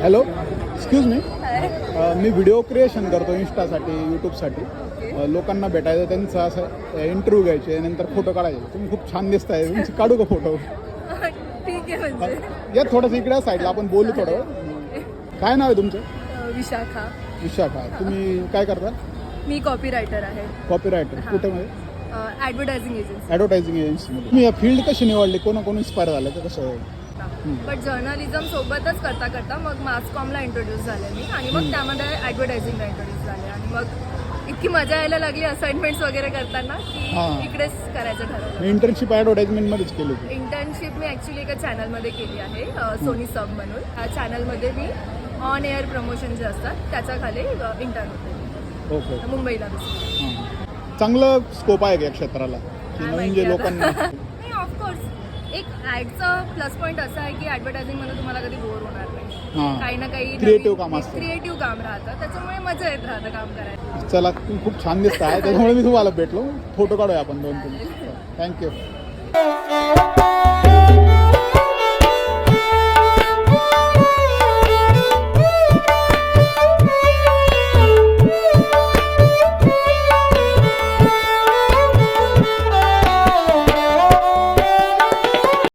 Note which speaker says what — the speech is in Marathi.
Speaker 1: Hello, excuse me. मी व्हिडिओ क्रिएशन करतो इंस्टासाठी, यूट्यूबसाठी. लोकांना भेटायचं, त्यांचा असं इंटरव्ह्यू घ्यायचे, नंतर फोटो काढायचे. तुम्ही खूप छान दिसताय, तुमची काढू का फोटो?
Speaker 2: ठीक आहे. म्हणजे
Speaker 1: या थोडंसं इकडे साईडला आपण बोलू थोडं. काय नाव आहे तुमचं?
Speaker 2: विशाखा.
Speaker 1: विशाखा. तुम्ही काय करता?
Speaker 2: मी कॉपीरायटर आहे.
Speaker 1: कॉपीरायटर. कुठे मध्ये?
Speaker 2: Advertising agency.
Speaker 1: ॲडव्हर्टायझिंग एजन्सीमध्ये. तुम्ही या फील्ड कशी निवडली? कोण इन्स्पायर झालं तर कसं?
Speaker 2: बट जर्नलिझम सोबतच करता करता मग मास कॉमला इंट्रोड्यूस झाले मी आणि मग त्यामध्ये ॲडव्हर्टायझिंगला इंट्रोड्यूस झाले आणि मग इतकी मजा यायला लागली असाइनमेंट्स वगैरे करताना की इकडेच करायचं ठरवलं.
Speaker 1: मी इंटर्नशिप ॲडव्हर्टायझमेंटमध्येच केली होती.
Speaker 2: इंटर्नशिप मी ॲक्च्युली एका चॅनलमध्ये केली आहे, सोनी सब म्हणून. त्या चॅनलमध्ये मी ऑन एअर प्रमोशन जे असतात त्याच्या खाली इंटर्न होते.
Speaker 1: ओके.
Speaker 2: मुंबईला.
Speaker 1: चांगलं स्कोप आहे का या क्षेत्राला की नवीन जे लोकांना?
Speaker 2: नाही, ऑफकोर्स एक ॲडचं प्लस पॉईंट असा आहे की ॲडव्हर्टायझिंगमध्ये तुम्हाला कधी बोर होणार नाही. काही ना काही
Speaker 1: क्रिएटिव्ह काम असतं,
Speaker 2: क्रिएटिव्ह काम राहतं, त्याच्यामुळे मजा येत राहतं काम करायला.
Speaker 1: चला, तुम्ही खूप छान दिसताय, त्याच्यामुळे मी तुम्हाला भेटलो. फोटो काढूया आपण 2-3. थँक्यू.